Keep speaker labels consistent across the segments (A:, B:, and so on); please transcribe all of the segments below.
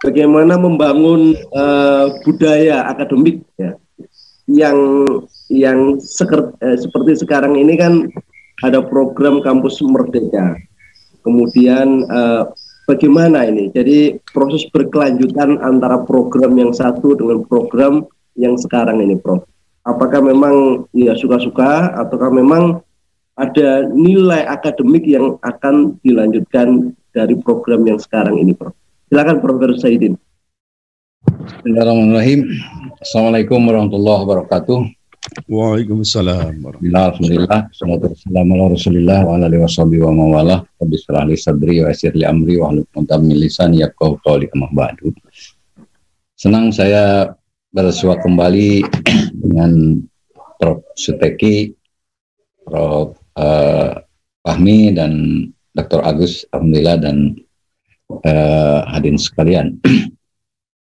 A: bagaimana membangun budaya akademik ya, yang seperti sekarang ini kan ada program kampus merdeka. Kemudian bagaimana ini? Jadi proses berkelanjutan antara program yang satu dengan program yang sekarang ini, Prof. Apakah memang ya suka-suka ataukah memang ada nilai akademik yang akan dilanjutkan dari program yang sekarang ini, Prof? Silakan, Profesor Saidin.
B: Bismillahirrahmanirrahim. Assalamualaikum warahmatullahi wabarakatuh.
C: Waalaikumsalam.
B: Alhamdulillah, salatu wassalamu ala Rasulillah wa ala alihi washabihi wa mawalah. Rabbi shrah li sadri wa yassir li amri wa hlul 'uqdatam min lisani yafqahu qawli, amma ba'du. Senang saya bersua kembali dengan Prof. Suteki, Prof. Fahmi dan Dr. Agus, alhamdulillah, dan hadirin sekalian.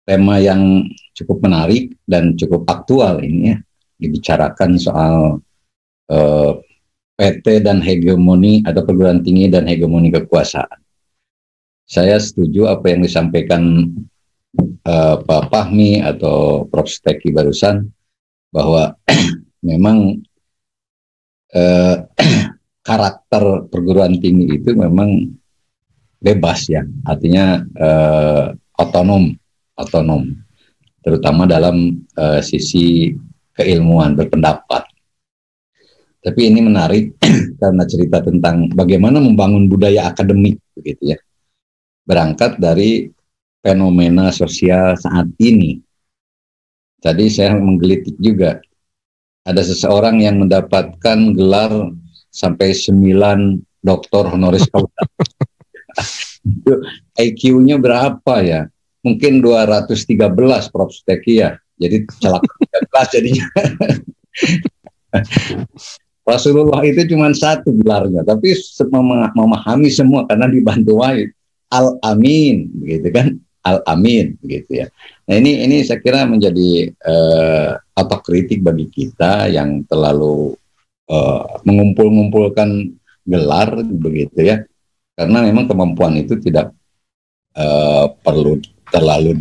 B: Tema yang cukup menarik dan cukup aktual ini ya, dibicarakan soal PT dan hegemoni atau perguruan tinggi dan hegemoni kekuasaan. Saya setuju apa yang disampaikan Pak Fahmi atau Prof. Suteki barusan, bahwa memang karakter perguruan tinggi itu memang bebas ya, artinya otonom, terutama dalam sisi keilmuan berpendapat. Tapi ini menarik karena cerita tentang bagaimana membangun budaya akademik begitu ya, berangkat dari fenomena sosial saat ini. Tadi saya menggelitik juga, ada seseorang yang mendapatkan gelar sampai 9 doktor honoris causa. IQ-nya berapa ya? Mungkin 213, Prof. Suteki ya. Jadi celaka 13 jadinya. Rasulullah itu cuma 1 gelarnya, tapi memahami semua karena dibantu wahid. Al-Amin, begitu kan? Al-Amin, begitu ya. Nah ini saya kira menjadi otokritik bagi kita yang terlalu mengumpulkan gelar, begitu ya. Karena memang kemampuan itu tidak perlu terlalu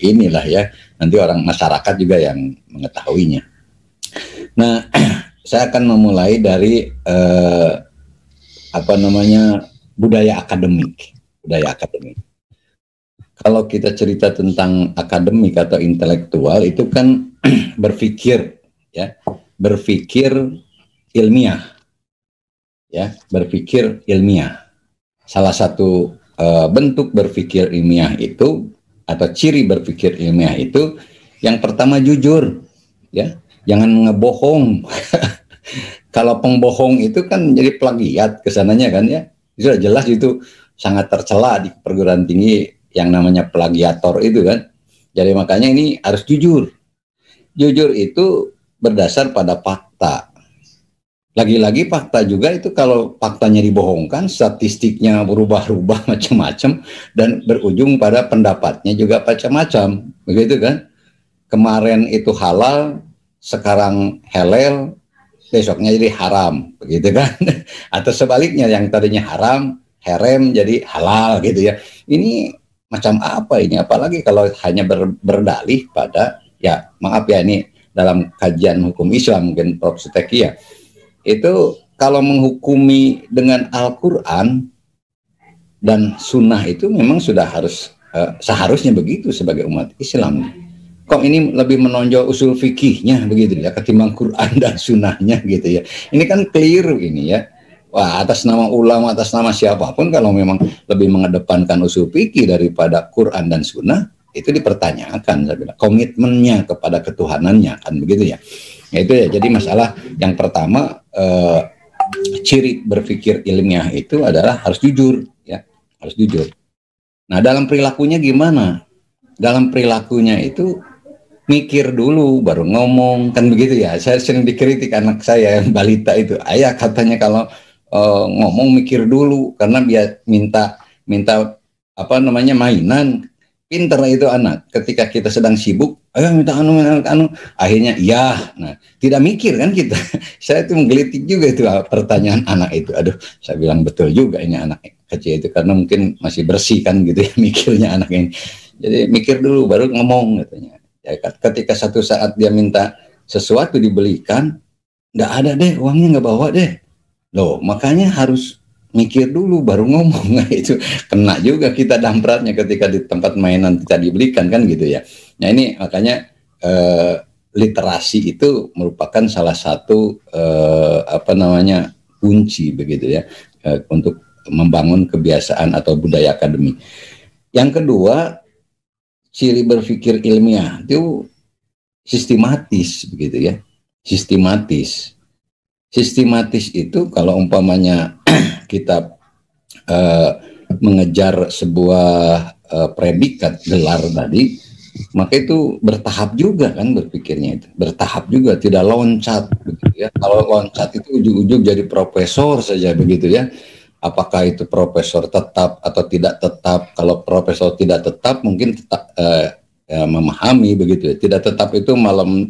B: inilah ya, nanti orang masyarakat juga yang mengetahuinya. Nah, saya akan memulai dari budaya akademik. Kalau kita cerita tentang akademik atau intelektual itu kan berpikir ilmiah, ya, berpikir ilmiah. Salah satu bentuk berpikir ilmiah itu atau ciri berpikir ilmiah itu yang pertama jujur, ya, jangan ngebohong. Kalau pembohong itu kan jadi plagiat kesananya kan ya, sudah jelas itu sangat tercela di perguruan tinggi yang namanya plagiator itu kan. Jadi makanya ini harus jujur. Jujur itu berdasar pada fakta. Lagi-lagi fakta juga itu, kalau faktanya dibohongkan, statistiknya berubah-ubah macam-macam dan berujung pada pendapatnya juga macam-macam, begitu kan? Kemarin itu halal, sekarang halal, besoknya jadi haram, begitu kan? Atau sebaliknya, yang tadinya haram, harem jadi halal gitu ya. Ini macam apa ini? Apalagi kalau hanya berdalih pada, ya maaf ya, ini dalam kajian hukum Islam mungkin Prof. Suteki ya, itu kalau menghukumi dengan Al-Quran dan Sunnah itu memang sudah harus seharusnya begitu sebagai umat Islam. Kok ini lebih menonjol usul fikihnya begitu ya ketimbang Quran dan Sunnahnya gitu ya. Ini kan keliru ini ya. Wah, atas nama ulama, atas nama siapapun, kalau memang lebih mengedepankan usul fikih daripada Quran dan Sunnah, itu dipertanyakan, saya bilang, komitmennya kepada ketuhanannya kan begitu ya. Itu ya, jadi masalah yang pertama, ciri berpikir ilmiah itu adalah harus jujur, ya, harus jujur. Nah, dalam perilakunya gimana? Dalam perilakunya itu mikir dulu baru ngomong, kan begitu ya. Saya sering dikritik anak saya yang balita itu, ayah katanya kalau ngomong mikir dulu karena dia minta mainan. Pinter itu anak, ketika kita sedang sibuk, ayo minta anu, akhirnya ya, nah tidak mikir kan kita. Saya itu menggelitik juga itu pertanyaan anak itu. Aduh, saya bilang betul juga ini anak kecil itu, karena mungkin masih bersih kan gitu ya mikirnya anak ini. Jadi mikir dulu baru ngomong katanya. Ya, ketika satu saat dia minta sesuatu dibelikan, nggak ada deh uangnya, nggak bawa deh. Loh, makanya harus mikir dulu baru ngomong. Nah, itu kena juga kita dampratnya ketika di tempat mainan kita dibelikan kan gitu ya. Nah ini makanya literasi itu merupakan salah satu kunci begitu ya untuk membangun kebiasaan atau budaya akademik. Yang kedua, ciri berpikir ilmiah itu sistematis begitu ya. Sistematis itu kalau umpamanya kita mengejar sebuah predikat gelar tadi, maka itu bertahap juga kan berpikirnya itu. Bertahap juga, tidak loncat begitu ya. Kalau loncat itu ujung-ujung jadi profesor saja begitu ya. Apakah itu profesor tetap atau tidak tetap? Kalau profesor tidak tetap mungkin tetap memahami begitu ya. Tidak tetap itu malam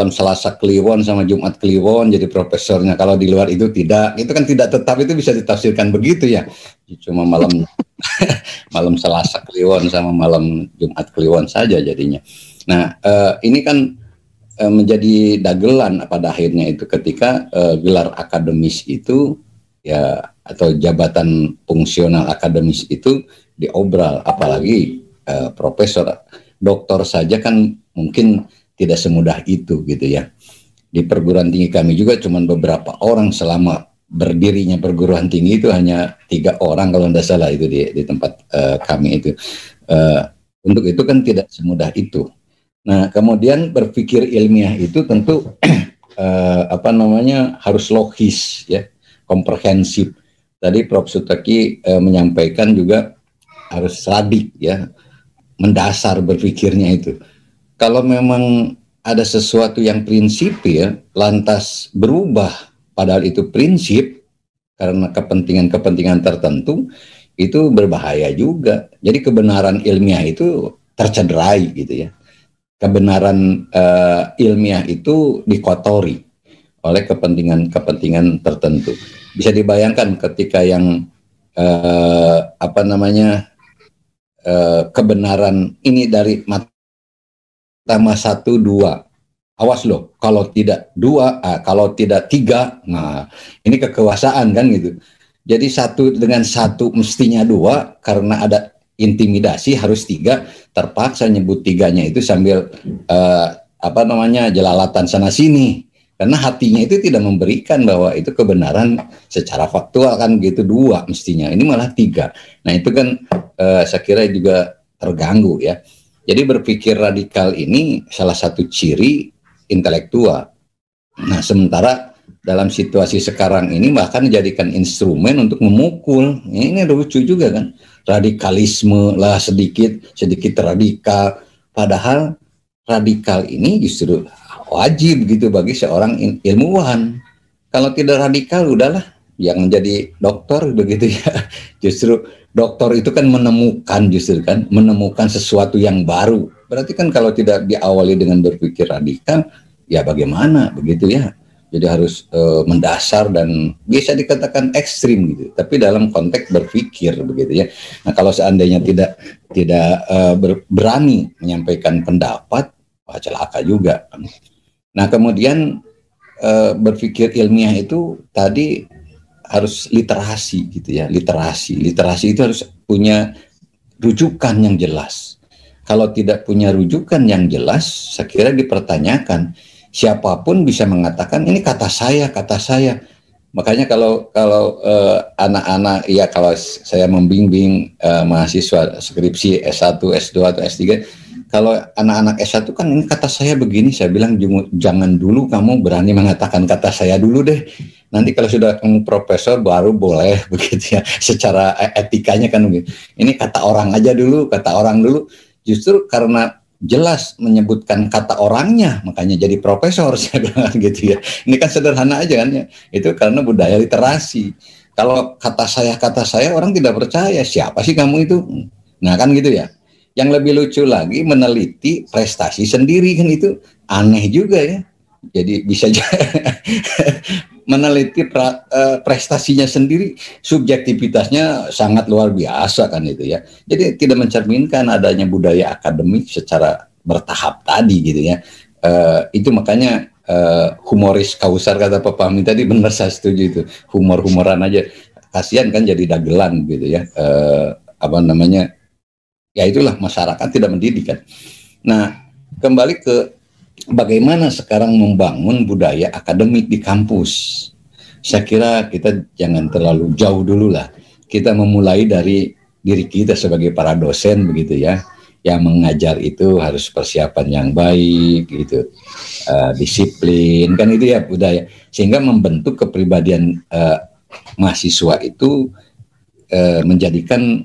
B: Selasa Kliwon sama Jumat Kliwon jadi profesornya. Kalau di luar itu tidak. Itu kan tidak tetap, itu bisa ditafsirkan begitu ya. Cuma malam Selasa Kliwon sama malam Jumat Kliwon saja jadinya. Nah, ini kan menjadi dagelan pada akhirnya itu ketika gelar akademis itu ya atau jabatan fungsional akademis itu diobral, apalagi profesor, doktor saja kan mungkin tidak semudah itu gitu ya. Di perguruan tinggi kami juga cuma beberapa orang selama berdirinya perguruan tinggi itu hanya 3 orang kalau tidak salah itu di tempat kami itu. Untuk itu kan tidak semudah itu. Nah kemudian berpikir ilmiah itu tentu harus logis ya, komprehensif. Tadi Prof. Sutaki menyampaikan juga harus radik ya, mendasar berpikirnya itu. Kalau memang ada sesuatu yang prinsip ya, lantas berubah padahal itu prinsip karena kepentingan-kepentingan tertentu, itu berbahaya juga. Jadi kebenaran ilmiah itu tercederai gitu ya. Kebenaran ilmiah itu dikotori oleh kepentingan-kepentingan tertentu. Bisa dibayangkan ketika yang kebenaran ini dari Tama 1, 2. Awas loh, kalau tidak 2, kalau tidak 3, nah ini kekuasaan kan gitu. Jadi 1 dengan 1 mestinya 2, karena ada intimidasi harus 3, terpaksa nyebut 3-nya itu sambil jelalatan sana sini. Karena hatinya itu tidak memberikan bahwa itu kebenaran secara faktual kan gitu, 2 mestinya. Ini malah 3. Nah itu kan saya kira juga terganggu ya. Jadi berpikir radikal ini salah satu ciri intelektual. Nah, sementara dalam situasi sekarang ini bahkan dijadikan instrumen untuk memukul. Ini lucu juga kan. Radikalisme lah sedikit radikal. Padahal radikal ini justru wajib gitu bagi seorang ilmuwan. Kalau tidak radikal udahlah yang menjadi dokter begitu ya. Justru dokter itu kan menemukan sesuatu yang baru. Berarti kan kalau tidak diawali dengan berpikir radikal, ya bagaimana begitu ya. Jadi harus mendasar dan bisa dikatakan ekstrim gitu. Tapi dalam konteks berpikir begitu ya. Nah kalau seandainya tidak berani menyampaikan pendapat, wah celaka juga. Nah kemudian berpikir ilmiah itu tadi harus literasi gitu ya, literasi itu harus punya rujukan yang jelas. Kalau tidak punya rujukan yang jelas, saya kira dipertanyakan. Siapapun bisa mengatakan ini kata saya. Makanya kalau anak-anak ya, kalau saya membimbing mahasiswa skripsi S1, S2 atau S3, kalau anak-anak S1 kan ini kata saya begini, saya bilang jangan dulu kamu berani mengatakan kata saya dulu deh. Nanti kalau sudah kamu profesor baru boleh begitu ya. Secara etikanya kan begitu. Ini kata orang aja dulu, kata orang dulu. Justru karena jelas menyebutkan kata orangnya, makanya jadi profesor saya bilang gitu ya. Ini kan sederhana aja kan ya. Itu karena budaya literasi. Kalau kata saya orang tidak percaya. Siapa sih kamu itu? Nah kan gitu ya. Yang lebih lucu lagi meneliti prestasi sendiri kan itu aneh juga ya. Jadi bisa meneliti prestasinya sendiri, subjektivitasnya sangat luar biasa kan itu ya. Jadi tidak mencerminkan adanya budaya akademik secara bertahap tadi gitu ya. Itu makanya humoris Kausar kata Pak Fahmi tadi benar, saya setuju itu. Humor-humoran aja, kasihan kan jadi dagelan gitu ya. Apa namanya? Ya itulah, masyarakat tidak mendidik kan. Nah, kembali ke bagaimana sekarang membangun budaya akademik di kampus. Saya kira kita jangan terlalu jauh dulu lah. Kita memulai dari diri kita sebagai para dosen begitu ya. Yang mengajar itu harus persiapan yang baik gitu, disiplin kan itu ya budaya, sehingga membentuk kepribadian mahasiswa itu menjadikan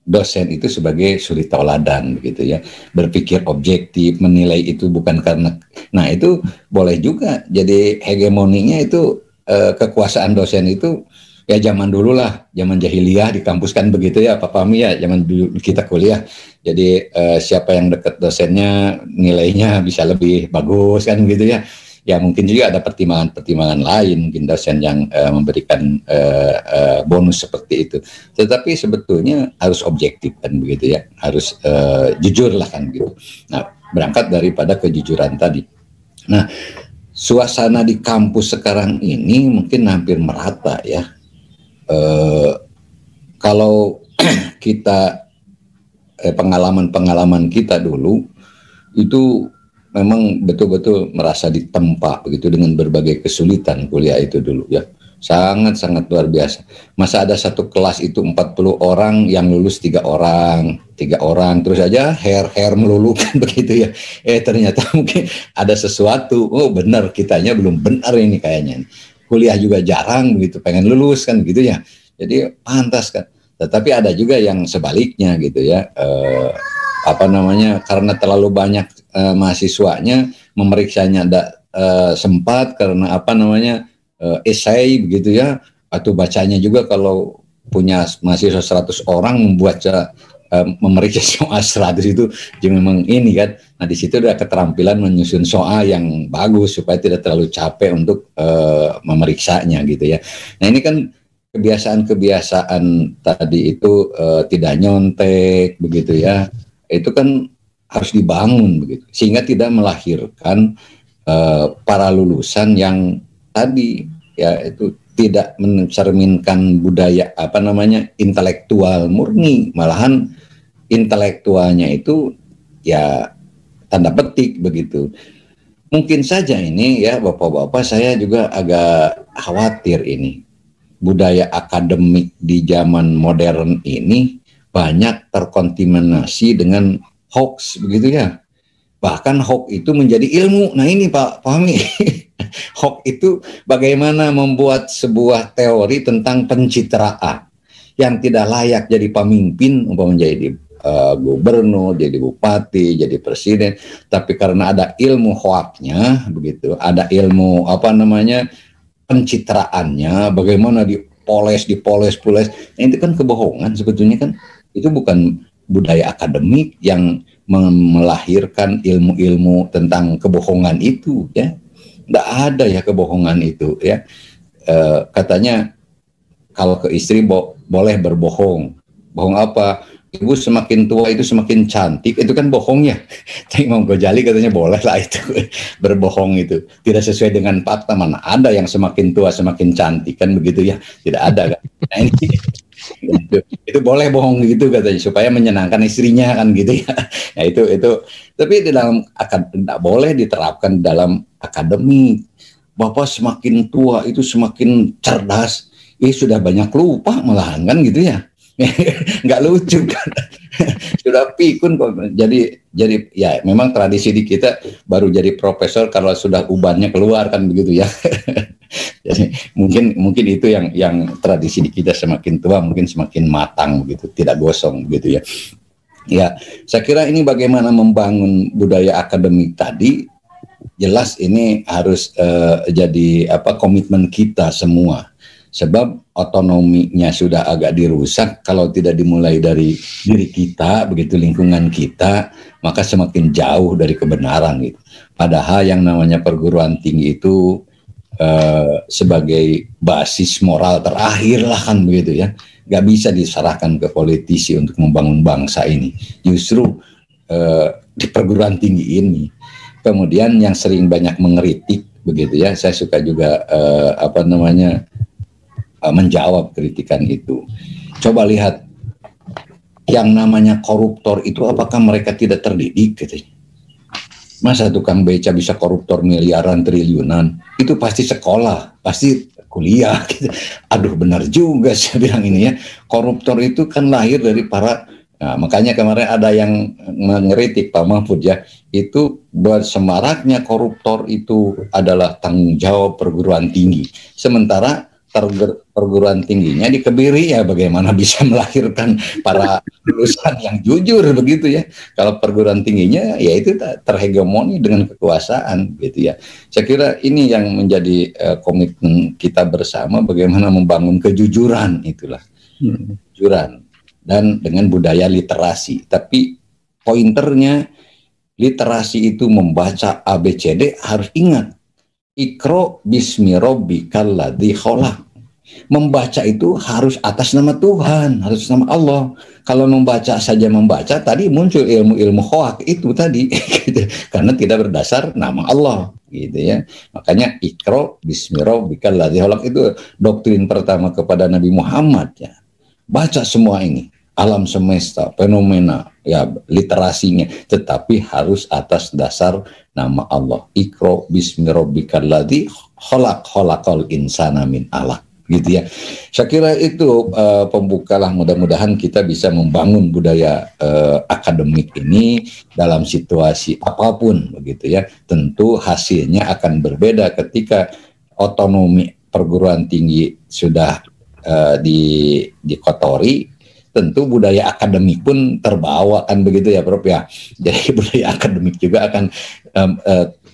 B: dosen itu sebagai suri tauladan begitu ya, berpikir objektif, menilai itu bukan karena, nah itu boleh juga jadi hegemoninya itu kekuasaan dosen itu. Ya zaman dulu lah, zaman jahiliyah di kampus kan begitu ya Pak Fahmi ya, zaman dulu kita kuliah. Jadi siapa yang dekat dosennya nilainya bisa lebih bagus kan gitu ya. Ya mungkin juga ada pertimbangan-pertimbangan lain, mungkin dosen yang memberikan bonus seperti itu. Tetapi sebetulnya harus objektif kan begitu ya, harus jujur lah kan gitu. Nah berangkat daripada kejujuran tadi. Nah suasana di kampus sekarang ini mungkin hampir merata ya. Kalau kita pengalaman kita dulu itu memang betul-betul merasa ditempa begitu dengan berbagai kesulitan kuliah itu dulu ya, sangat-sangat luar biasa. Masa ada satu kelas itu 40 orang yang lulus 3 orang terus aja hair melulu kan begitu ya. Ternyata mungkin ada sesuatu, oh benar kitanya belum benar ini kayaknya. Kuliah juga jarang begitu, pengen lulus kan gitu ya. Jadi pantas kan. Tetapi ada juga yang sebaliknya gitu ya. Karena terlalu banyak mahasiswanya, memeriksanya tidak sempat karena esai begitu ya. Atau bacanya juga kalau punya mahasiswa 100 orang membuat memeriksa soal 100 itu memang ini kan. Nah di situ ada keterampilan menyusun soal yang bagus supaya tidak terlalu capek untuk memeriksanya gitu ya. Nah ini kan kebiasaan tadi itu tidak nyontek begitu ya. Itu kan harus dibangun begitu sehingga tidak melahirkan para lulusan yang tadi ya itu tidak mencerminkan budaya intelektual murni, malahan intelektualnya itu ya tanda petik begitu. Mungkin saja ini ya Bapak-bapak, saya juga agak khawatir ini budaya akademik di zaman modern ini banyak terkontaminasi dengan hoax begitu ya. Bahkan hoax itu menjadi ilmu. Nah ini Pak Fahmi, hoax itu bagaimana membuat sebuah teori tentang pencitraan yang tidak layak jadi pemimpin, umpamanya jadi gubernur, jadi bupati, jadi presiden, tapi karena ada ilmu hoaxnya begitu, ada ilmu pencitraannya, bagaimana dipoles, nah, itu kan kebohongan sebetulnya kan, itu bukan budaya akademik yang melahirkan ilmu-ilmu tentang kebohongan itu ya, nggak ada ya kebohongan itu ya. Katanya kalau ke istri boleh berbohong, bohong apa? Ibu semakin tua itu semakin cantik, itu kan bohongnya. Tapi Imam Ghazali katanya boleh lah itu berbohong itu, tidak sesuai dengan fakta. Mana ada yang semakin tua semakin cantik kan begitu ya, tidak ada kan. Nah ini itu boleh bohong gitu katanya supaya menyenangkan istrinya kan gitu ya. Nah itu tapi di dalam tidak boleh diterapkan dalam akademik. Bapak semakin tua itu semakin cerdas, sudah banyak lupa malahan kan gitu ya. Nggak lucu kan. Sudah pikun kok. Jadi ya memang tradisi di kita baru jadi profesor kalau sudah ubannya keluar kan begitu ya. Jadi mungkin itu yang tradisi di kita, semakin tua mungkin semakin matang begitu, tidak gosong begitu ya. Ya, saya kira ini bagaimana membangun budaya akademik tadi, jelas ini harus jadi komitmen kita semua. Sebab otonominya sudah agak dirusak kalau tidak dimulai dari diri kita, begitu lingkungan kita, maka semakin jauh dari kebenaran gitu. Padahal yang namanya perguruan tinggi itu sebagai basis moral terakhir lah kan begitu ya. Gak bisa diserahkan ke politisi untuk membangun bangsa ini. Justru di perguruan tinggi ini. Kemudian yang sering banyak mengkritik begitu ya. Saya suka juga menjawab kritikan itu. Coba lihat yang namanya koruptor itu apakah mereka tidak terdidik gitu. Masa tukang beca bisa koruptor miliaran triliunan? Itu pasti sekolah, pasti kuliah gitu. Aduh benar juga saya bilang ini ya. Koruptor itu kan lahir dari para, nah, makanya kemarin ada yang mengkritik Pak Mahfud ya, itu bersemaraknya koruptor itu adalah tanggung jawab perguruan tinggi. Sementara perguruan tingginya dikebiri, ya bagaimana bisa melahirkan para lulusan yang jujur begitu ya. Kalau perguruan tingginya ya itu terhegemoni dengan kekuasaan gitu ya. Saya kira ini yang menjadi komitmen kita bersama, bagaimana membangun kejujuran itulah. Kejujuran dan dengan budaya literasi. Tapi pointernya literasi itu membaca ABCD harus ingat. Iqra bismi rabbikal ladzi khalaq. Membaca itu harus atas nama Tuhan, harus nama Allah. Kalau membaca saja membaca, tadi muncul ilmu-ilmu hoak itu tadi, karena tidak berdasar nama Allah, gitu ya. Makanya Iqra bismi rabbikal ladzi khalaq itu doktrin pertama kepada Nabi Muhammad ya. Baca semua ini, alam semesta, fenomena, ya literasinya, tetapi harus atas dasar nama Allah. Iqra bismi rabbikal ladzi khalaq, khalaqal insana min 'alaq. Gitu ya. Saya kira itu pembuka lah, mudah-mudahan kita bisa membangun budaya akademik ini dalam situasi apapun begitu ya. Tentu hasilnya akan berbeda ketika otonomi perguruan tinggi sudah dikotori. Tentu budaya akademik pun terbawa kan begitu ya Prof ya. Jadi budaya akademik juga akan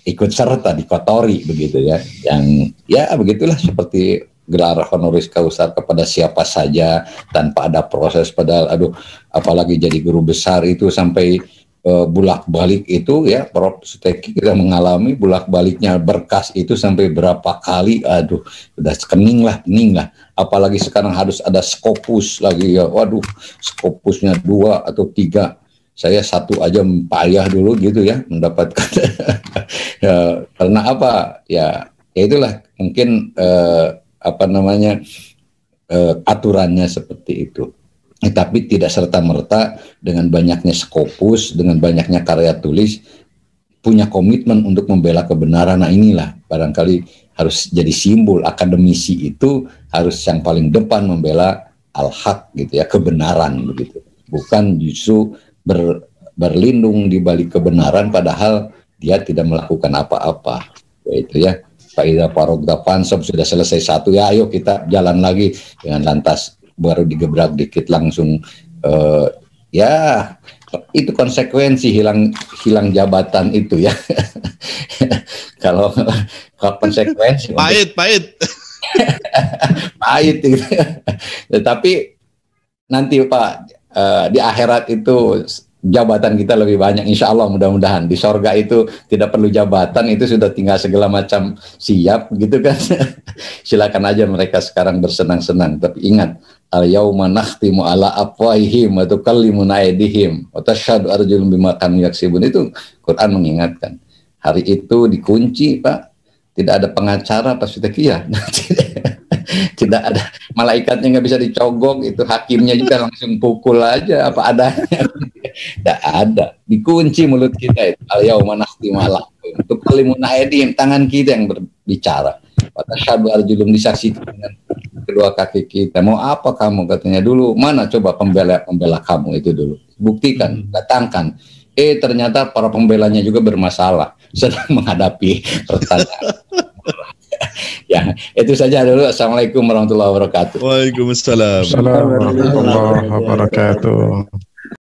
B: ikut serta dikotori begitu ya. Yang ya begitulah, seperti gelar honoris causa kepada siapa saja tanpa ada proses, padahal apalagi jadi guru besar itu sampai bulak-balik itu ya Prof Suteki, kita mengalami bulak-baliknya berkas itu sampai berapa kali, udah kening lah, apalagi sekarang harus ada Scopus lagi ya, waduh Scopusnya 2 atau 3, saya 1 aja payah dulu gitu ya mendapatkan ya, karena apa ya itulah mungkin aturannya seperti itu. Tapi tidak serta-merta dengan banyaknya Scopus, dengan banyaknya karya tulis, punya komitmen untuk membela kebenaran. Nah inilah barangkali harus jadi simbol akademisi itu, harus yang paling depan membela al-haq gitu ya, kebenaran begitu. Bukan justru berlindung di balik kebenaran padahal dia tidak melakukan apa-apa. Itu ya. Faiza Farogda Fansab sudah selesai 1 ya, ayo kita jalan lagi, dengan lantas baru digebrak dikit langsung ya itu konsekuensi hilang jabatan itu ya. kalau konsekuensi
D: pahit
B: itu. Tetapi nanti Pak di akhirat itu jabatan kita lebih banyak, insya Allah, mudah-mudahan di sorga itu tidak perlu jabatan, itu sudah tinggal segala macam siap gitu kan. Silakan aja mereka sekarang bersenang-senang, tapi ingat, al-yauma nakhtimu ala afwahihim wa tukallimuna aydihim wa tashhadu arjuluhum bima kanu yaksibun. Itu Quran mengingatkan. Hari itu dikunci Pak, tidak ada pengacara pas sudah kia. Tidak ada, malaikatnya nggak bisa dicogok, itu hakimnya juga langsung pukul aja apa adanya. Tidak ada, dikunci mulut kita itu. Al-yauma nakhtimu ala afwahihim wa tukallimuna aydihim, tangan kita yang berbicara. Wa tashhadu arjuluhum, disaksikan dengan kedua kaki kita. Mau apa kamu, katanya dulu, mana coba pembela kamu itu dulu, buktikan, datangkan. Ternyata para pembelanya juga bermasalah, sedang menghadapi pertanyaan. Ya, itu saja dulu. Assalamualaikum warahmatullahi wabarakatuh.
C: Waalaikumsalam warahmatullahi wabarakatuh.